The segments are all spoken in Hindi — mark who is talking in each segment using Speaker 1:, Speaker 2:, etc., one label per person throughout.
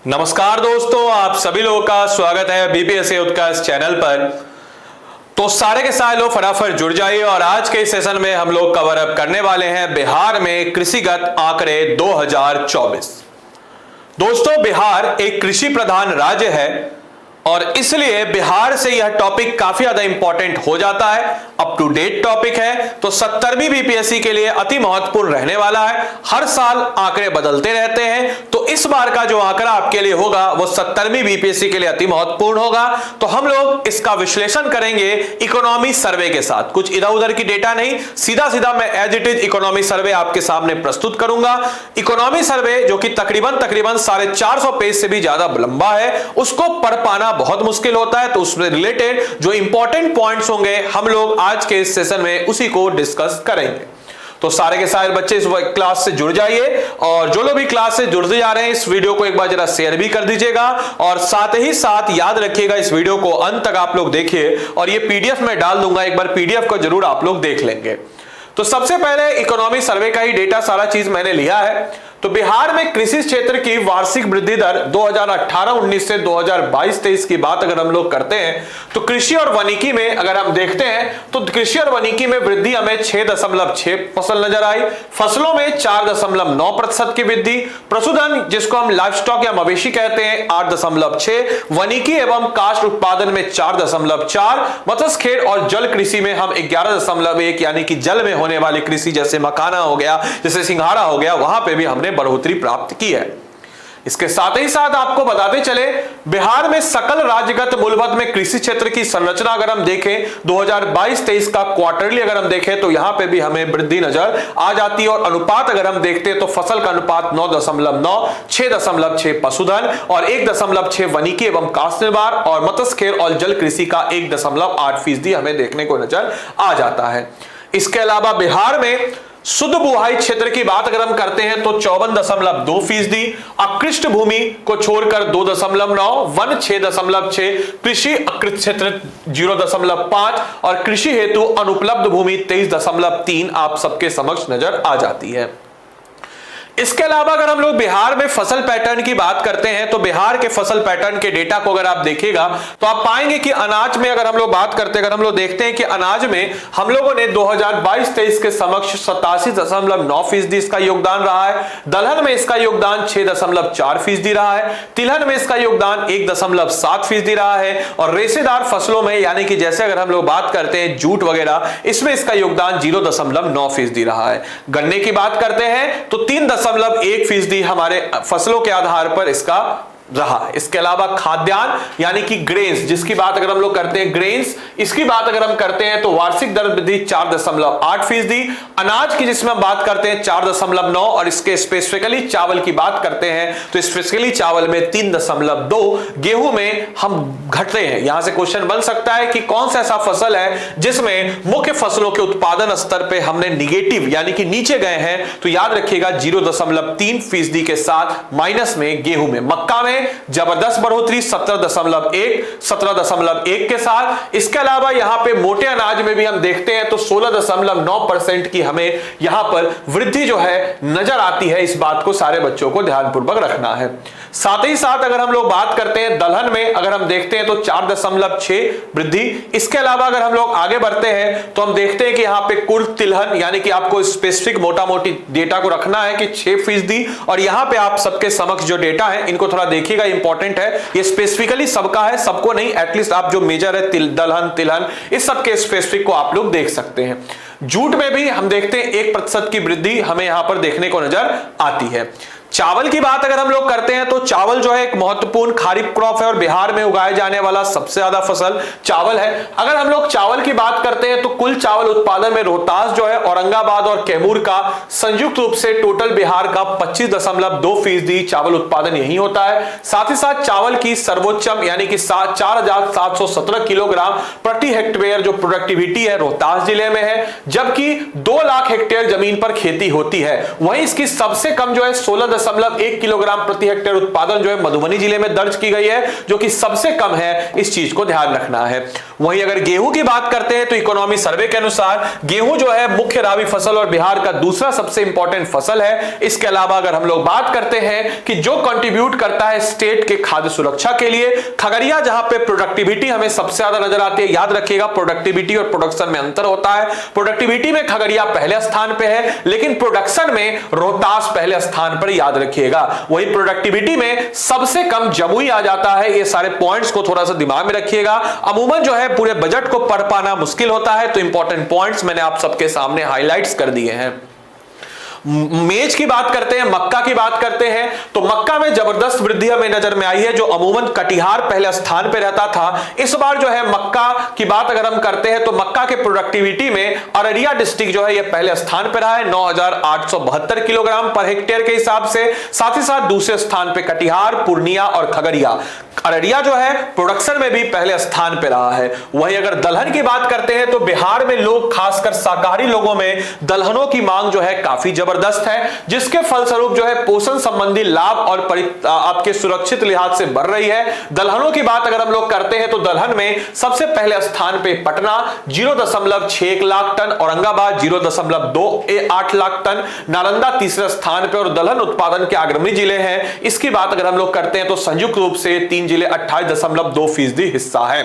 Speaker 1: नमस्कार दोस्तों, आप सभी लोगों का स्वागत है बीपीएससी उत्कर्ष चैनल पर। तो सारे के सारे लोग फटाफट जुड़ जाइए और आज के सेशन में हम लोग कवर अप करने वाले हैं बिहार में कृषिगत आंकड़े 2024। दोस्तों, बिहार एक कृषि प्रधान राज्य है और इसलिए बिहार से यह टॉपिक काफी ज्यादा इंपॉर्टेंट हो जाता है। अप टू डेट टॉपिक है तो 70वीं बीपीएससी के लिए अति महत्वपूर्ण रहने वाला है। हर साल आंकड़े बदलते रहते हैं, तो इस बार का जो आंकड़ा आपके लिए होगा वो 70वीं बीपीएससी के लिए अति महत्वपूर्ण होगा। तो हम लोग इसका विश्लेषण करेंगे इकोनॉमी सर्वे के साथ। कुछ इधर उधर की डेटा नहीं, सीधा सीधा मैं एज इट इज इकोनॉमी सर्वे आपके सामने प्रस्तुत करूंगा। इकोनॉमी सर्वे जो कि तकरीबन 450 पेज से भी ज्यादा लंबा है, उसको पढ़ पाना बहुत मुश्किल होता है। तो उससे रिलेटेड जो इंपॉर्टेंट पॉइंट्स होंगे हम लोग आज के इस सेशन में उसी को डिस्कस करेंगे। तो सारे के सारे बच्चे इस क्लास से जुड़ जाइए और जो लोग भी क्लास से जुड़ते जा रहे हैं इस वीडियो को एक बार जरा शेयर भी कर दीजिएगा और साथ ही साथ याद रखिएगा इस वीडियो को अंत तक आप लोग देखिए और ये पीडीएफ में डाल दूंगा, एक बार पीडीएफ को जरूर आप लोग देख लेंगे। तो सबसे पहले इकोनॉमी सर्वे का ही डेटा सारा चीज मैंने लिया है। तो बिहार में कृषि क्षेत्र की वार्षिक वृद्धि दर 2018-19 से 2022-23 की बात अगर हम लोग करते हैं तो कृषि और वानिकी में अगर हम देखते हैं तो कृषि और वानिकी में वृद्धि हमें 6.6% नजर आई। फसलों में 4.9% की वृद्धि, पशुधन जिसको हम लाइवस्टॉक या मवेशी कहते हैं 8.6, वानिकी एवं काष्ठ उत्पादन में 4.4, मत्स्य खेत और जल कृषि में हम 11.1 यानी कि जल में होने वाली कृषि जैसे मखाना हो गया, जैसे सिंघाड़ा हो गया, वहां पे भी हमने बढ़ोतरी प्राप्त की है। इसके साथ ही साथ आपको बताते चले बिहार में सकल राज्यगत मूलभूत में कृषि क्षेत्र की संरचना अगर हम देखें 2022-23 का क्वार्टरली अगर हम देखें तो यहां पे भी हमें वृद्धि नजर आ जाती है। और अनुपात अगर हम देखते हैं तो फसल का अनुपात 9.9, 6.6 पशुधन और 1.6 वानिकी एवं काष्ठ निर्माण और मत्स्य खेत और जल कृषि का 1.8% हमें देखने को नजर आ जाता है। इसके अलावा बिहार में शुद्ध बुआई क्षेत्र की बात अगर हम करते हैं तो 54.2%, अकृष्ट भूमि को छोड़कर 2.9, वन 6.6, कृषि अकृत क्षेत्र 0.5 और कृषि हेतु अनुपलब्ध भूमि 23.3 आप सबके समक्ष नजर आ जाती है। इसके अलावा अगर हम लोग बिहार में फसल पैटर्न की बात करते हैं तो बिहार के फसल पैटर्न के डेटा को अगर आप देखिएगा तो आप पाएंगे कि अनाज में अगर हम लोग बात करते हैं, अगर हम लोग देखते हैं कि अनाज में हम लोगों ने 2022-23 के समक्ष 87.9% इसका योगदान रहा है। दलहन में इसका योगदान 6.4% रहा है। तिलहन में इसका योगदान 1.7% रहा है और रेशेदार फसलों में यानी कि जैसे अगर हम लोग बात करते हैं जूट वगैरह, इसमें इसका योगदान 0.9% रहा है। गन्ने की बात करते हैं तो 3.1% हमारे फसलों के आधार पर इसका रहा। इसके अलावा खाद्यान्न यानी कि ग्रेन्स जिसकी बात अगर हम लोग करते हैं, ग्रेन्स इसकी बात अगर हम करते हैं तो वार्षिक दर वृद्धि 4.8%। अनाज की जिसमें हम बात करते हैं 4.9 और इसके स्पेसिफिकली चावल की बात करते हैं तो स्पेसिफिकली चावल में 3.2। गेहूं में हम घटते हैं। यहां से क्वेश्चन बन सकता है कि कौन सा ऐसा फसल है जिसमें मुख्य फसलों के उत्पादन स्तर पे हमने निगेटिव यानी कि नीचे गए हैं, तो याद रखिएगा 0.3% के साथ माइनस में गेहूं में। मक्का में जबरदस्त बढ़ोतरी 17.1 के साथ। इसके अलावा यहां पे मोटे अनाज में भी हम देखते हैं तो 16.9% की हमें यहां पर वृद्धि जो है नजर आती है। इस बात को सारे बच्चों को ध्यानपूर्वक रखना है। साथ ही साथ अगर हम लोग बात करते हैं दलहन में अगर हम देखते हैं तो 4.6 वृद्धि। इसके अलावा अगर हम लोग आगे बढ़ते हैं तो हम देखते हैं कि यहां पे कुल तिलहन यानी कि आपको स्पेसिफिक मोटा मोटी डेटा को रखना है कि 6% और यहां पे आप सबके समक्ष जो डेटा है इनको थोड़ा देखिएगा, इंपॉर्टेंट है। ये स्पेसिफिकली सबका है, सबको नहीं, एटलीस्ट आप जो मेजर है दलहन तिलहन इस सबके स्पेसिफिक को आप लोग देख सकते हैं। जूट में भी हम देखते हैं 1% की वृद्धि हमें यहां पर देखने को नजर आती है। चावल की बात अगर हम लोग करते हैं तो चावल जो है एक महत्वपूर्ण खरीफ क्रॉप है और बिहार में उगाए जाने वाला सबसे ज्यादा फसल चावल है। अगर हम लोग चावल की बात करते हैं तो कुल चावल उत्पादन में रोहतास जो है औरंगाबाद और कैमूर का संयुक्त रूप से टोटल बिहार का 25.2% चावल उत्पादन यही होता है। साथ ही साथ चावल की सर्वोच्चम यानी कि 4,717 किलोग्राम प्रति हेक्टेयर जो प्रोडक्टिविटी है रोहतास जिले में है, जबकि 2 लाख हेक्टेयर जमीन पर खेती होती है। वहीं इसकी सबसे कम जो है 16 1.1 किलोग्राम प्रति हेक्टेयर उत्पादन जो है मधुबनी जिले में दर्ज की गई है, जो कि सबसे कम है। इस चीज को ध्यान रखना है। वहीं अगर गेहूं की बात करते हैं तो इकोनॉमी सर्वे के अनुसार गेहूं जो है मुख्य राबी फसल और बिहार का दूसरा सबसे इंपॉर्टेंट फसल है। इसके अलावा अगर हम लोग बात करते हैं कि जो कंट्रीब्यूट करता है स्टेट के खाद्य सुरक्षा के लिए, खगड़िया जहां पे प्रोडक्टिविटी हमें सबसे ज्यादा नजर आती है। याद रखिएगा प्रोडक्टिविटी और प्रोडक्शन में अंतर होता है। प्रोडक्टिविटी में खगड़िया पहले स्थान पे है, लेकिन प्रोडक्शन में रोहतास पहले स्थान पर, याद रखिएगा। वही प्रोडक्टिविटी में सबसे कम जमुई आ जाता है। ये सारे पॉइंट्स को थोड़ा सा दिमाग में रखिएगा। अमूमन जो है पूरे बजट को पढ़ पाना मुश्किल होता है, तो इंपॉर्टेंट पॉइंट्स मैंने आप सबके सामने हाईलाइट्स कर दिए हैं। मेज की बात करते हैं, मक्का की बात करते हैं, तो मक्का में जबरदस्त वृद्धि हमें नजर में आई है। जो अमूमन कटिहार पहले स्थान पे रहता था, इस बार जो है मक्का की बात अगर हम करते हैं तो मक्का के प्रोडक्टिविटी में अररिया डिस्ट्रिक्ट जो है ये पहले स्थान पे रहा है 9,872 किलोग्राम पर हेक्टेयर के हिसाब से। साथ ही साथ दूसरे स्थान पे कटिहार, पूर्णिया और खगड़िया। अररिया जो है प्रोडक्शन में भी पहले स्थान पे रहा है। वहीं अगर दलहन की बात करते हैं तो बिहार में लोग, खासकर शाकाहारी लोगों में दलहनों की मांग जो है काफी जबरदस्त है, जिसके फलस्वरूप जो है पोषण संबंधी लाभ और आपके सुरक्षित लिहाज से बढ़ रही है। दलहनों की बात अगर हम लोग करते हैं तो दलहन में सबसे पहले स्थान पे पटना 0.61 लाख टन, औरंगाबाद 0.28 लाख टन, नालंदा तीसरे स्थान पे और दलहन उत्पादन के अग्रणी जिले हैं। इसकी बात अगर हम लोग करते हैं तो संयुक्त रूप से 3 जिले 28.2% हिस्सा है।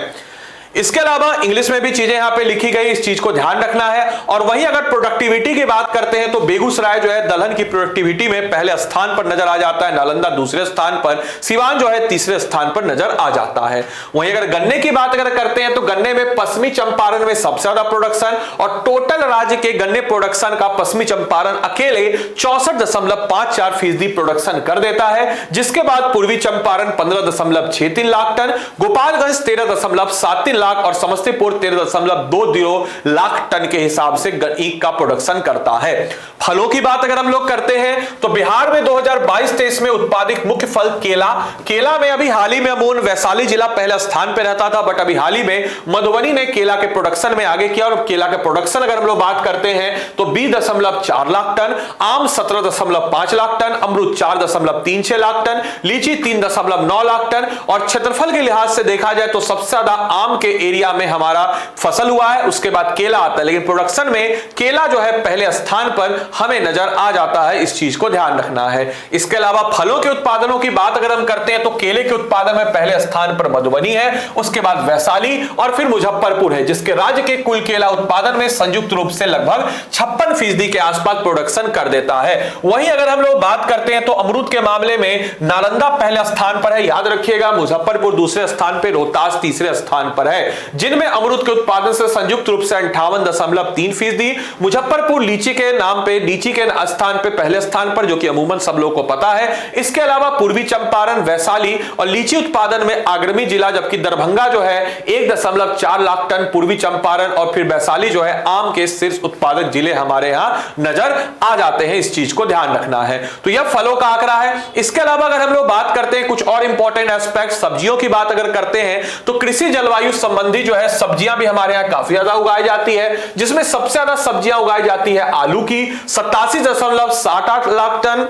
Speaker 1: इसके अलावा इंग्लिश में भी चीजें यहां पे लिखी गई, इस चीज को ध्यान रखना है। और वहीं अगर प्रोडक्टिविटी की बात करते हैं तो बेगूसराय जो है दलहन की प्रोडक्टिविटी में पहले स्थान पर नजर आ जाता है, नालंदा दूसरे स्थान पर, सिवान जो है तीसरे स्थान पर नजर आ जाता है। वहीं अगर गन्ने की बात अगर करते हैं तो गन्ने में पश्चिमी चंपारण में सबसे ज्यादा प्रोडक्शन, और टोटल राज्य के गन्ने प्रोडक्शन का पश्चिमी चंपारण अकेले 64.54% प्रोडक्शन कर देता है। जिसके बाद पूर्वी चंपारण 15.63 लाख टन, गोपालगंज 13.73 और समस्तीपुर 13.20 लाख टन के हिसाब से ईख का प्रोडक्शन करता है। फलों की बात अगर हम लोग करते हैं तो बिहार में 2022-23 में उत्पादित मुख्य फल केला में अभी हाल ही में अमून वैशाली जिला पहला स्थान पे रहता था, बट अभी हाल ही में मधुबनी ने केला के प्रोडक्शन में आगे किया। और केला के प्रोडक्शन अगर हम लोग बात करते हैं तो 20.4 लाख टन, आम 17.5 लाख टन, अमरूद 4.36 लाख टन, लीची 3.9 लाख टन। और क्षेत्रफल के लिहाज से देखा जाए तो सबसे ज्यादा आम के एरिया में हमारा फसल हुआ है, उसके बाद केला आता है, लेकिन प्रोडक्शन में केला जो है पहले स्थान पर हमें नजर आ जाता है। इस चीज को ध्यान रखना है। इसके अलावा फलों के उत्पादनों की बात अगर हम करते हैं तो केले के उत्पादन में पहले स्थान पर मधुबनी है, उसके बाद वैशाली और फिर मुजफ्फरपुर है, जिसके राज्य के कुल केला उत्पादन में संयुक्त रूप से लगभग 56% के आसपास प्रोडक्शन कर देता है। वहीं अगर हम लोग बात करते हैं तो अमरूद के मामले में नालंदा पहले स्थान पर है, याद रखिएगा, मुजफ्फरपुर दूसरे स्थान पर, रोहतास तीसरे स्थान पर है, जिनमें अमरूद के उत्पादन से संयुक्त रूप से 58.3%। मुजफ्फरपुर लीची के नाम पे, लीची के स्थान पे पहले स्थान पर, जो कि अमूमन सब लोगों को पता है। इसके अलावा पूर्वी चंपारण, वैशाली और लीची उत्पादन में अग्रणी जिला, जबकि दरभंगा जो है 1.4 लाख टन, पूर्वी चंपारण और फिर वैशाली जो है आम के शीर्ष उत्पादक जिले हमारे यहां नजर आ जाते हैं। इस चीज को ध्यान रखना है। तो यह फलों का आंकड़ा है। इसके अलावा अगर हम लोग बात करते हैं कुछ और इंपॉर्टेंट एस्पेक्ट, सब्जियों की बात अगर करते हैं तो कृषि जलवायु संबंधी जो है सब्जियां भी हमारे यहां काफी ज्यादा उगाई जाती है, जिसमें सबसे ज्यादा सब्जियां उगाई जाती है आलू की 87.68 लाख टन,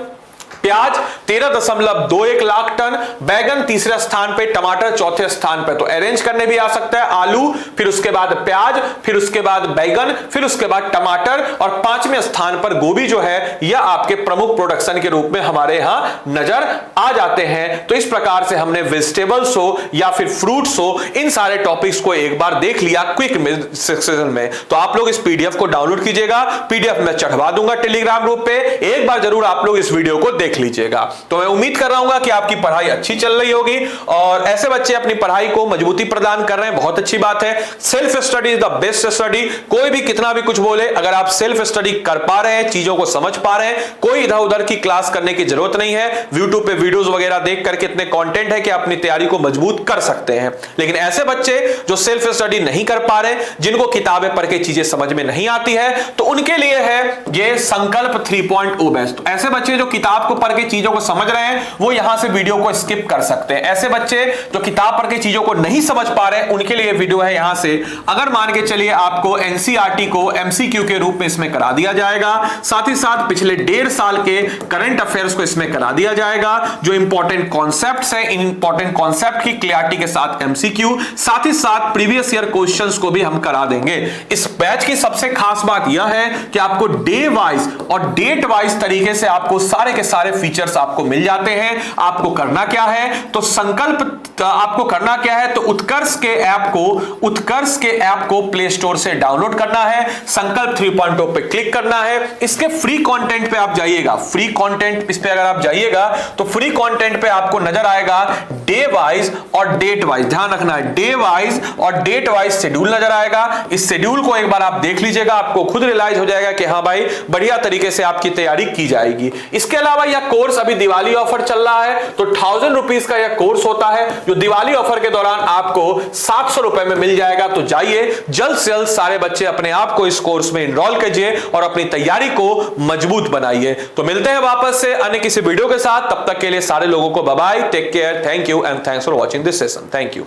Speaker 1: प्याज 13.21 लाख टन, बैगन तीसरे स्थान पे, टमाटर चौथे स्थान पे। तो अरेंज करने भी आ सकता है, आलू, फिर उसके बाद प्याज, फिर उसके बाद बैगन, फिर उसके बाद टमाटर और 5वें स्थान पर गोभी जो है यह आपके प्रमुख प्रोडक्शन के रूप में हमारे यहां नजर आ जाते हैं। तो इस प्रकार से हमने वेजिटेबल्स हो या फिर फ्रूट्स हो, इन सारे टॉपिक्स को एक बार देख लिया क्विक सेक्शन में। तो आप लोग इस पीडीएफ को डाउनलोड कीजिएगा, पीडीएफ में चढ़वा दूंगा टेलीग्राम ग्रुप पे, एक बार जरूर आप लोग इस वीडियो को देख लीजिएगा। तो मैं उम्मीद कर रहा हूं कि आपकी पढ़ाई अच्छी चल रही होगी और ऐसे बच्चे अपनी पढ़ाई को मजबूती प्रदान कर रहे हैं, बहुत अच्छी बात है। Self study is the best study. कोई भी कितना भी कुछ बोले, अगर आप सेल्फ स्टडी कर पा रहे हैं, चीजों को समझ पा रहे हैं, कोई इधर उधर की क्लास करने की जरूरत नहीं है। यूट्यूब पे वीडियोस वगैरह देख करके इतने कंटेंट है कि अपनी तैयारी को मजबूत कर सकते हैं। लेकिन ऐसे बच्चे जो सेल्फ स्टडी नहीं कर पा रहे, जिनको किताबें पढ़ के चीजें समझ में नहीं आती है, तो उनके लिए है ये संकल्प 3.0 बेस्ट। ऐसे बच्चे जो किताब को किताब पढ़ के चीजों को समझ रहे हैं वो यहां से वीडियो को स्किप कर सकते हैं। ऐसे बच्चे जो किताब पढ़ के चीजों को नहीं समझ पा रहे हैं उनके लिए वीडियो है यहां से। अगर मान के चलिए आपको एनसीईआरटी को एमसीक्यू के रूप में इसमें करा दिया जाएगा, साथ ही साथ पिछले 1.5 साल के करंट अफेयर्स को इसमें करा दिया जाएगा, जो इंपॉर्टेंट कॉन्सेप्ट्स हैं इन इंपॉर्टेंट कॉन्सेप्ट की क्लैरिटी के साथ एमसीक्यू, साथ ही साथ प्रीवियस ईयर क्वेश्चंस को भी हम करा देंगे। इस बैच की सबसे खास बात यह है कि आपको डे वाइज और डेट वाइज तरीके से आपको सारे के सारे फीचर्स आपको मिल जाते हैं। आपको करना क्या है तो संकल्प आपको करना क्या है तो उत्कर्ष के ऐप को प्ले स्टोर से डाउनलोड करना है, संकल्प 3.0 पे क्लिक करना है। इसके फ्री कंटेंट पे आप जाइएगा, फ्री कंटेंट इस पे अगर आप जाइएगा तो फ्री कंटेंट पे आपको नजर आएगा डे वाइज और डेट वाइज, ध्यान रखना है डे वाइज और डेट वाइज शेड्यूल नजर आएगा। इस शेड्यूल को एक बार आप देख लीजिएगा, आपको खुद रियलाइज हो जाएगा कि हाँ भाई बढ़िया तरीके से आपकी तैयारी की जाएगी। इसके अलावा यह कोर्स अभी दिवाली ऑफर चल रहा है तो 1000 रुपीज का यह कोर्स होता है जो दिवाली ऑफर के दौरान आपको 700 रुपए में मिल जाएगा। तो जाइए जल्द से जल्द सारे बच्चे अपने आप को इस कोर्स में एनरोल कीजिए और अपनी तैयारी को मजबूत बनाइए। तो मिलते हैं वापस से अन्य किसी वीडियो के साथ, तब तक के लिए सारे लोगों को bye bye, take care, thank you and thanks for watching this session. Thank you.